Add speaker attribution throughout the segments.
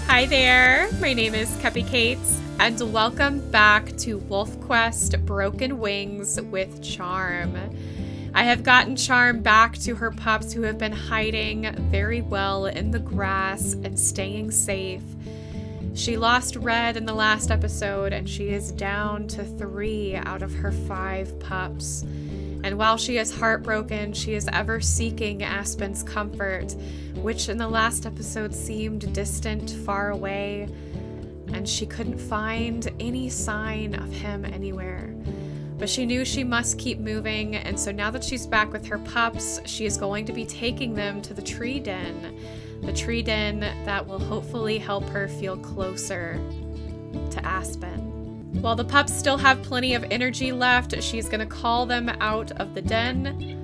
Speaker 1: Hi there, my name is Cupicate, and welcome back to WolfQuest Broken Wings with Charm. I have gotten Charm back to her pups who have been hiding very well in the grass and staying safe. She lost Red in the last episode, and she is down to 3 out of her 5 pups. And while she is heartbroken, she is ever seeking Aspen's comfort, which in the last episode seemed distant, far away, and she couldn't find any sign of him anywhere. But she knew she must keep moving, and so now that she's back with her pups, she is going to be taking them to the tree den. The tree den that will hopefully help her feel closer to Aspen. While the pups still have plenty of energy left, she's going to call them out of the den,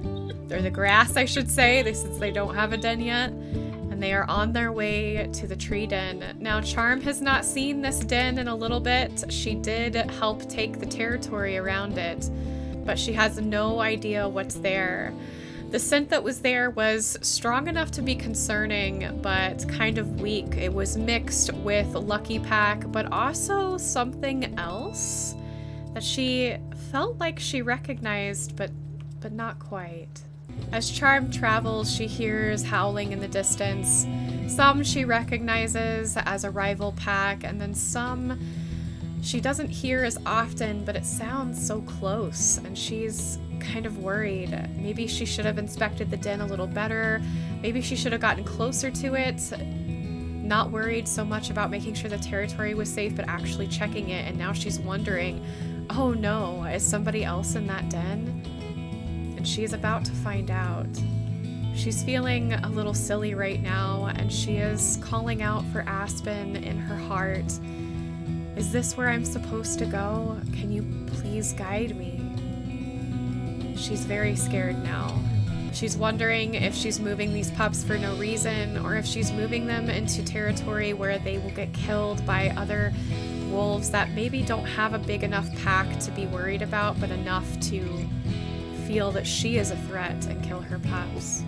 Speaker 1: or the grass I should say, since they don't have a den yet, and they are on their way to the tree den. Now Charm has not seen this den in a little bit. She did help take the territory around it, but she has no idea what's there. The scent that was there was strong enough to be concerning, but kind of weak. It was mixed with Lucky Pack, but also something else that she felt like she recognized, but not quite. As Charm travels, she hears howling in the distance. Some she recognizes as a rival pack, and then some she doesn't hear as often, but it sounds so close, and she's kind of worried. Maybe she should have inspected the den a little better. Maybe she should have gotten closer to it. Not worried so much about making sure the territory was safe, but actually checking it. And now she's wondering, oh no, is somebody else in that den? And she is about to find out. She's feeling a little silly right now, and she is calling out for Aspen in her heart. Is this where I'm supposed to go? Can you please guide me? She's very scared now. She's wondering if she's moving these pups for no reason, or if she's moving them into territory where they will get killed by other wolves that maybe don't have a big enough pack to be worried about, but enough to feel that she is a threat and kill her pups.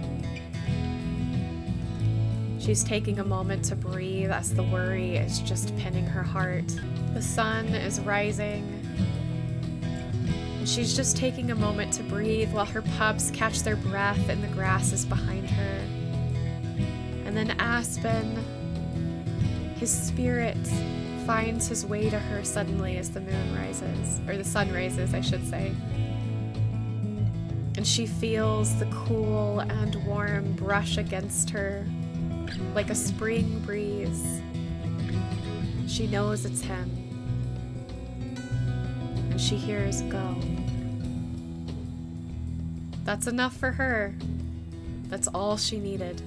Speaker 1: She's taking a moment to breathe as the worry is just pinning her heart. The sun is rising. She's just taking a moment to breathe while her pups catch their breath and the grass is behind her. And then Aspen, his spirit, finds his way to her suddenly as the moon rises, or the sun rises, I should say. And she feels the cool and warm brush against her like a spring breeze. She knows it's him. And she hears go. That's enough for her. That's all she needed.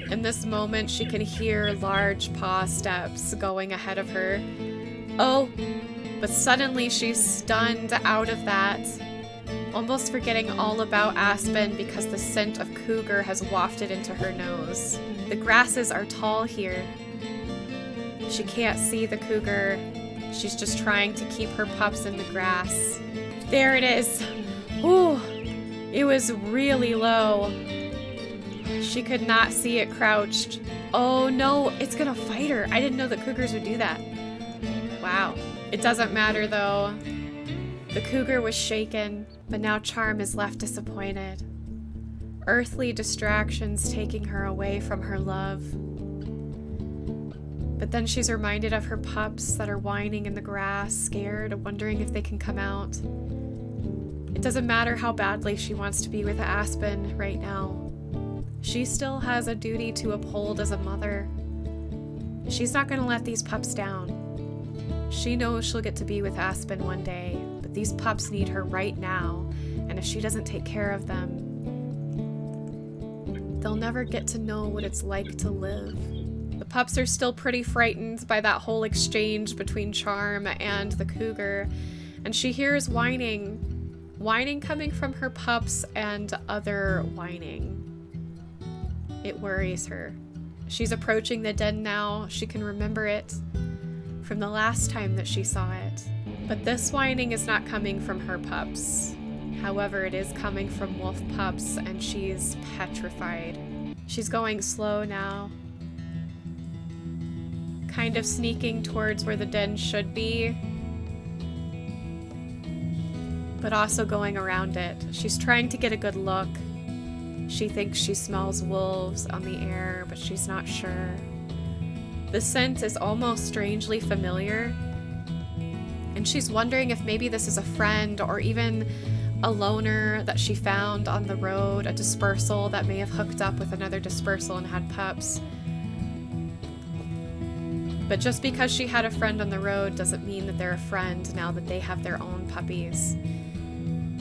Speaker 1: In this moment, she can hear large paw steps going ahead of her. Oh, but suddenly she's stunned out of that, almost forgetting all about Aspen because the scent of cougar has wafted into her nose. The grasses are tall here. She can't see the cougar. She's just trying to keep her pups in the grass. There it is. Ooh, it was really low. She could not see it crouched. Oh no, it's gonna fight her. I didn't know that cougars would do that. Wow. It doesn't matter though. The cougar was shaken, but now Charm is left disappointed. Earthly distractions taking her away from her love. But then she's reminded of her pups that are whining in the grass, scared, wondering if they can come out. It doesn't matter how badly she wants to be with Aspen right now. She still has a duty to uphold as a mother. She's not going to let these pups down. She knows she'll get to be with Aspen one day, but these pups need her right now, and if she doesn't take care of them, they'll never get to know what it's like to live. The pups are still pretty frightened by that whole exchange between Charm and the cougar, and she hears whining coming from her pups and other whining. It worries her. She's approaching the den now. She can remember it from the last time that she saw it. But this whining is not coming from her pups. However, it is coming from wolf pups, and she's petrified. She's going slow now, kind of sneaking towards where the den should be, but also going around it. She's trying to get a good look. She thinks she smells wolves on the air, but she's not sure. The scent is almost strangely familiar, and she's wondering if maybe this is a friend or even a loner that she found on the road, a dispersal that may have hooked up with another dispersal and had pups. But just because she had a friend on the road doesn't mean that they're a friend now that they have their own puppies.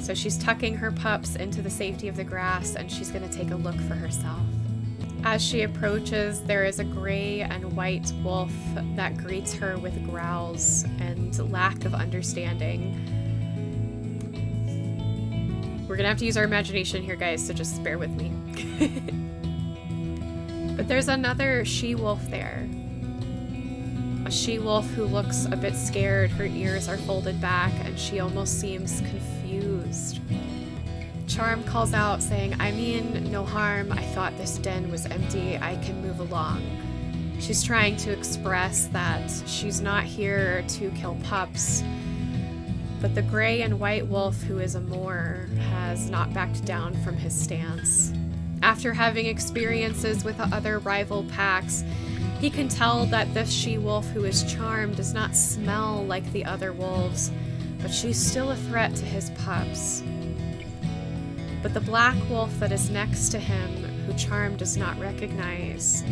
Speaker 1: So she's tucking her pups into the safety of the grass, and she's going to take a look for herself. As she approaches, there is a gray and white wolf that greets her with growls and lack of understanding. We're gonna have to use our imagination here, guys, so just bear with me. But there's another she-wolf there. A she-wolf who looks a bit scared. Her ears are folded back, and she almost seems confused. Charm calls out, saying, "I mean no harm. I thought this den was empty. I can move along." She's trying to express that she's not here to kill pups. But the gray and white wolf, who is a Moor, has not backed down from his stance. After having experiences with other rival packs, he can tell that this she-wolf, who is Charm, does not smell like the other wolves, but she's still a threat to his pups. But the black wolf that is next to him, who Charm does not recognize,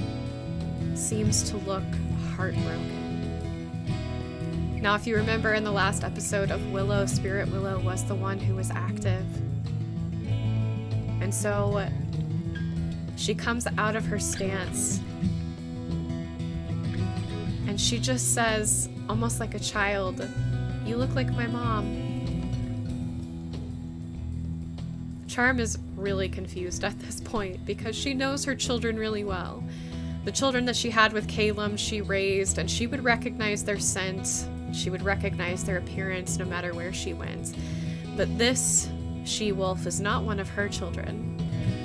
Speaker 1: seems to look heartbroken. Now, if you remember in the last episode of Willow, Spirit Willow was the one who was active. And so she comes out of her stance and she just says, almost like a child, "You look like my mom." Charm is really confused at this point because she knows her children really well. The children that she had with Caleb, she raised, and she would recognize their scent. She would recognize their appearance no matter where she went. But this she-wolf is not one of her children.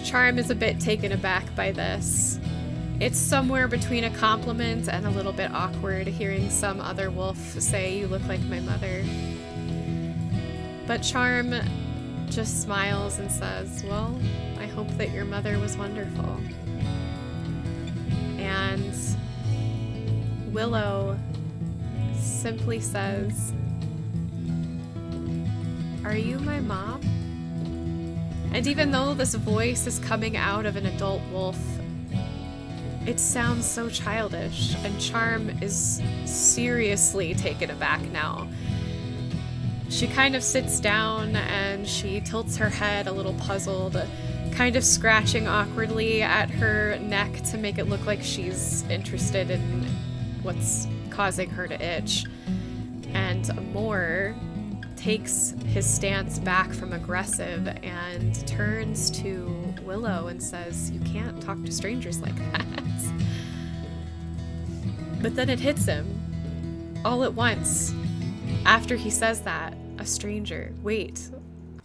Speaker 1: Charm is a bit taken aback by this. It's somewhere between a compliment and a little bit awkward hearing some other wolf say, "You look like my mother." But Charm just smiles and says, "Well, I hope that your mother was wonderful." And Willow simply says, "Are you my mom?" And even though this voice is coming out of an adult wolf, it sounds so childish, and Charm is seriously taken aback now. She kind of sits down and she tilts her head a little puzzled, kind of scratching awkwardly at her neck to make it look like she's interested in what's causing her to itch. And Moore takes his stance back from aggressive and turns to Willow and says, "You can't talk to strangers like that." But then it hits him all at once. After he says that, a stranger, wait.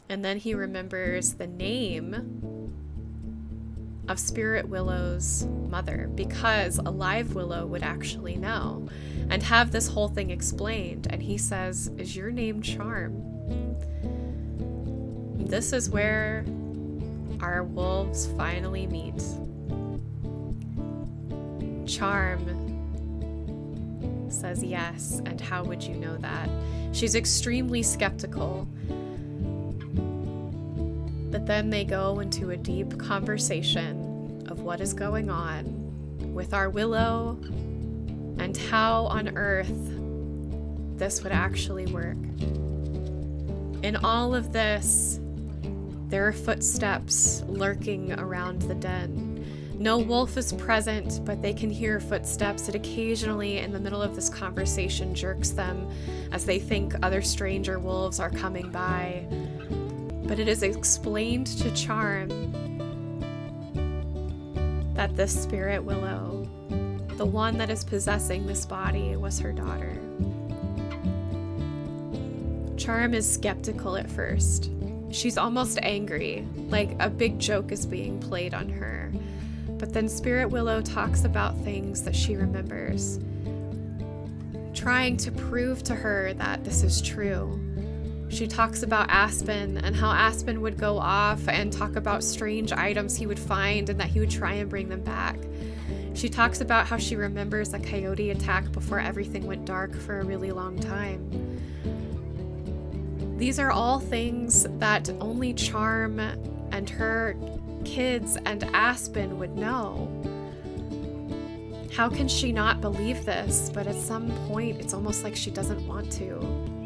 Speaker 1: And then he remembers the name of Spirit Willow's mother, because a live Willow would actually know and have this whole thing explained. And he says, "Is your name Charm?" This is where our wolves finally meet. Charm says yes, and how would you know that? She's extremely skeptical. But then they go into a deep conversation of what is going on with our Willow and how on earth this would actually work. In all of this, there are footsteps lurking around the den. No wolf is present, but they can hear footsteps. It occasionally, in the middle of this conversation, jerks them as they think other stranger wolves are coming by. But it is explained to Charm that this Spirit Willow, the one that is possessing this body, was her daughter. Charm is skeptical at first. She's almost angry, like a big joke is being played on her. But then Spirit Willow talks about things that she remembers. trying to prove to her that this is true. She talks about Aspen and how Aspen would go off and talk about strange items he would find and that he would try and bring them back. She talks about how she remembers a coyote attack before everything went dark for a really long time. These are all things that only Charm and her kids and Aspen would know. How can she not believe this? But at some point, it's almost like she doesn't want to.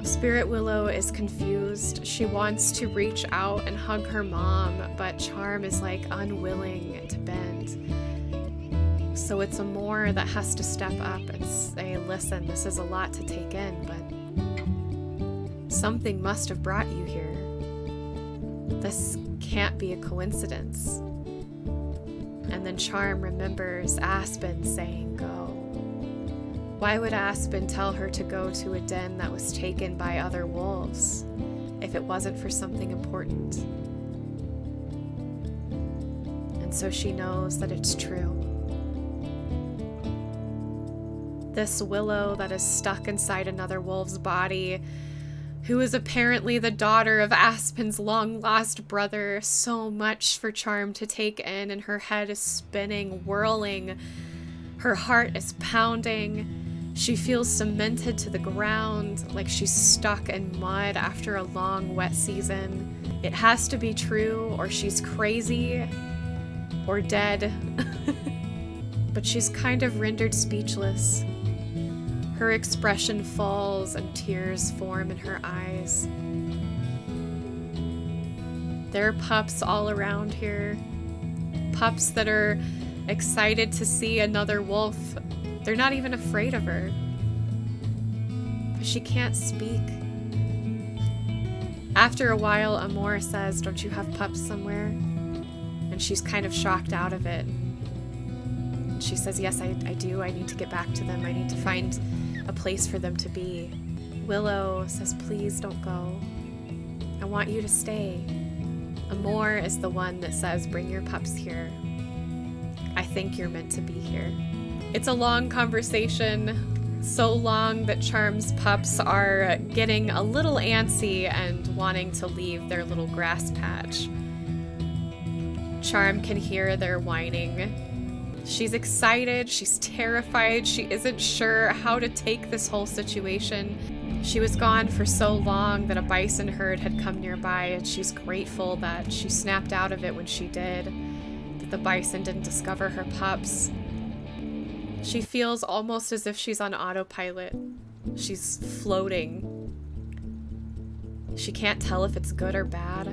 Speaker 1: Spirit Willow is confused. She wants to reach out and hug her mom, but Charm is like unwilling to bend. So it's Amor that has to step up and say, listen, this is a lot to take in, but something must have brought you here. This can't be a coincidence. And then Charm remembers Aspen saying, go. Why would Aspen tell her to go to a den that was taken by other wolves if it wasn't for something important? And so she knows that it's true. This Willow that is stuck inside another wolf's body, who is apparently the daughter of Aspen's long-lost brother, so much for Charm to take in, and her head is spinning, whirling. Her heart is pounding. She feels cemented to the ground, like she's stuck in mud after a long, wet season. It has to be true, or she's crazy, or dead. But she's kind of rendered speechless. Her expression falls and tears form in her eyes. There are pups all around here. Pups that are excited to see another wolf. They're not even afraid of her. But she can't speak. After a while, Amor says, don't you have pups somewhere? And she's kind of shocked out of it. And she says, yes, I do. I need to get back to them. I need to find a place for them to be. Willow says, please don't go. I want you to stay. Amor is the one that says, bring your pups here. I think you're meant to be here. It's a long conversation, so long that Charm's pups are getting a little antsy and wanting to leave their little grass patch. Charm can hear their whining. She's excited, she's terrified, she isn't sure how to take this whole situation. She was gone for so long that a bison herd had come nearby, and she's grateful that she snapped out of it when she did, that the bison didn't discover her pups. She feels almost as if she's on autopilot. She's floating. She can't tell if it's good or bad.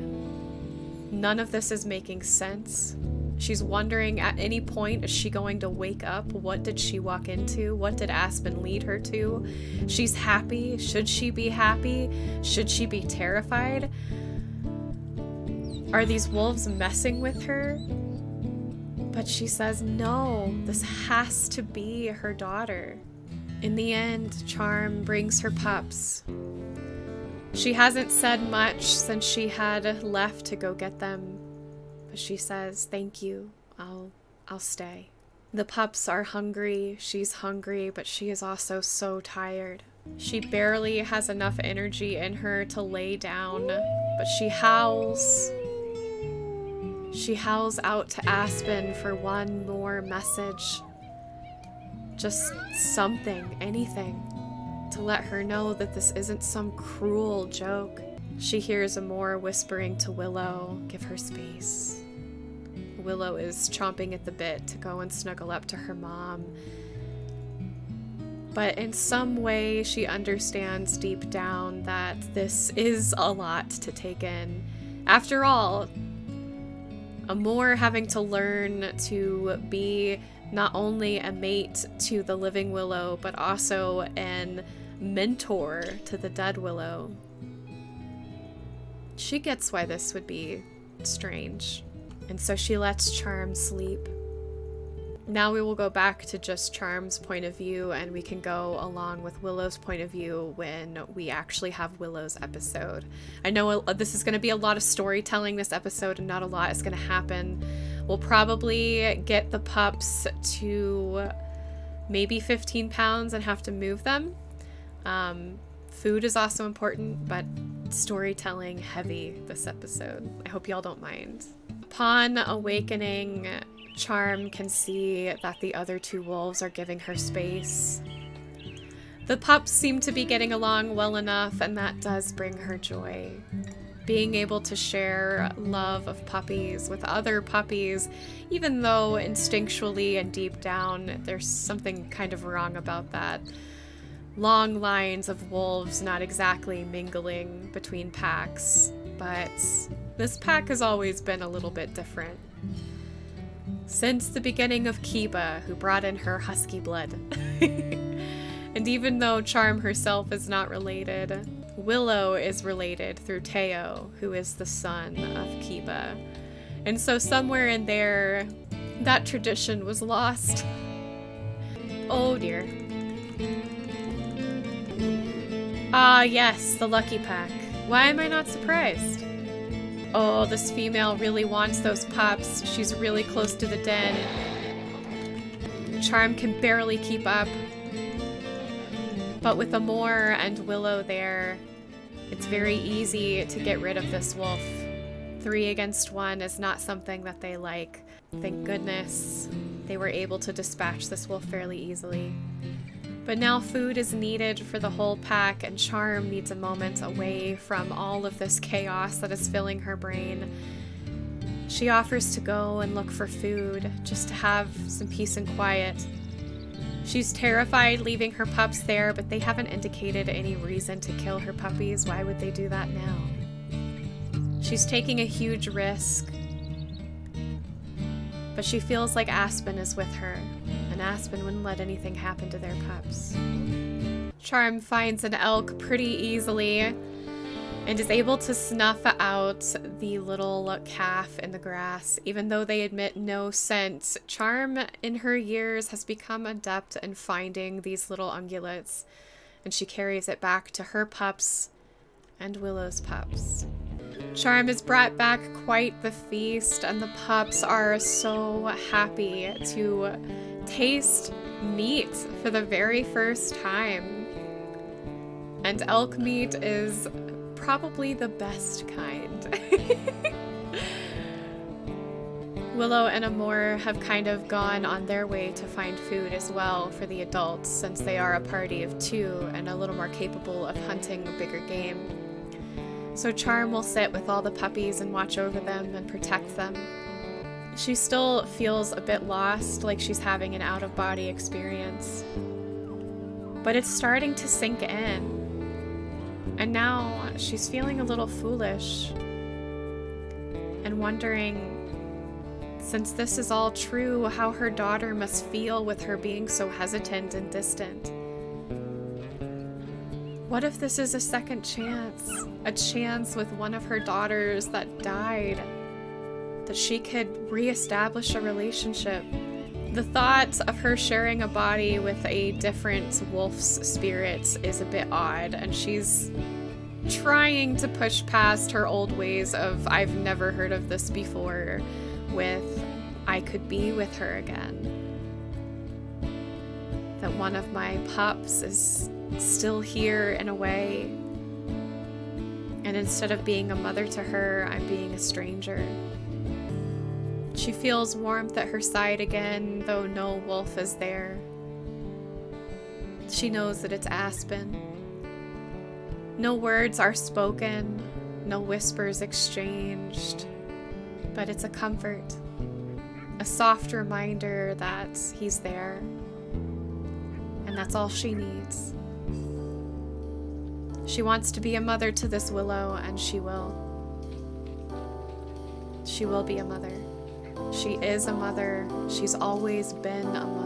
Speaker 1: None of this is making sense. She's wondering at any point, is she going to wake up? What did she walk into? What did Aspen lead her to? She's happy. Should she be happy? Should she be terrified? Are these wolves messing with her? But she says, no, this has to be her daughter. In the end, Charm brings her pups. She hasn't said much since she had left to go get them. But she says, thank you, I'll stay. The pups are hungry, she's hungry, but she is also so tired. She barely has enough energy in her to lay down, but she howls. She howls out to Aspen for one more message. Just something, anything, to let her know that this isn't some cruel joke. She hears Amor whispering to Willow, give her space. Willow is chomping at the bit to go and snuggle up to her mom. But in some way, she understands deep down that this is a lot to take in. After all, Amor having to learn to be not only a mate to the living Willow, but also an mentor to the dead Willow. She gets why this would be strange. And so she lets Charm sleep. Now we will go back to just Charm's point of view, and we can go along with Willow's point of view when we actually have Willow's episode. I know this is going to be a lot of storytelling this episode, and not a lot is going to happen. We'll probably get the pups to maybe 15 pounds and have to move them. Food is also important, but storytelling heavy this episode. I hope y'all don't mind. Upon awakening, Charm can see that the other two wolves are giving her space. The pups seem to be getting along well enough, and that does bring her joy. Being able to share love of puppies with other puppies, even though instinctually and deep down there's something kind of wrong about that. Long lines of wolves not exactly mingling between packs, but this pack has always been a little bit different. Since the beginning of Kiba, who brought in her husky blood. And even though Charm herself is not related, Willow is related through Teo, who is the son of Kiba. And so somewhere in there, that tradition was lost. Oh dear. Ah yes, the lucky pack. Why am I not surprised? Oh, this female really wants those pups. She's really close to the den. Charm can barely keep up. But with Amore and Willow there, it's very easy to get rid of this wolf. 3 against 1 is not something that they like. Thank goodness they were able to dispatch this wolf fairly easily. But now food is needed for the whole pack, and Charm needs a moment away from all of this chaos that is filling her brain. She offers to go and look for food, just to have some peace and quiet. She's terrified leaving her pups there, but they haven't indicated any reason to kill her puppies. Why would they do that now? She's taking a huge risk, but she feels like Aspen is with her, and Aspen wouldn't let anything happen to their pups. Charm finds an elk pretty easily and is able to snuff out the little calf in the grass. Even though they admit no scent, Charm in her years has become adept in finding these little ungulates, and she carries it back to her pups and Willow's pups. Charm has brought back quite the feast, and the pups are so happy to taste meat for the very first time. And elk meat is probably the best kind. Willow and Amore have kind of gone on their way to find food as well for the adults, since they are a party of 2 and a little more capable of hunting bigger game. So Charm will sit with all the puppies and watch over them and protect them. She still feels a bit lost, like she's having an out-of-body experience. But it's starting to sink in. And now she's feeling a little foolish and wondering, since this is all true, how her daughter must feel with her being so hesitant and distant. What if this is a second chance? A chance with one of her daughters that died, that she could reestablish a relationship. The thought of her sharing a body with a different wolf's spirit is a bit odd, and she's trying to push past her old ways of I've never heard of this before with I could be with her again. That one of my pups is still here in a way, and instead of being a mother to her, I'm being a stranger. She feels warmth at her side again, though no wolf is there. She knows that it's Aspen. No words are spoken, no whispers exchanged, but it's a comfort, a soft reminder that he's there, and that's all she needs. She wants to be a mother to this Willow, and she will. She will be a mother. She is a mother. She's always been a mother.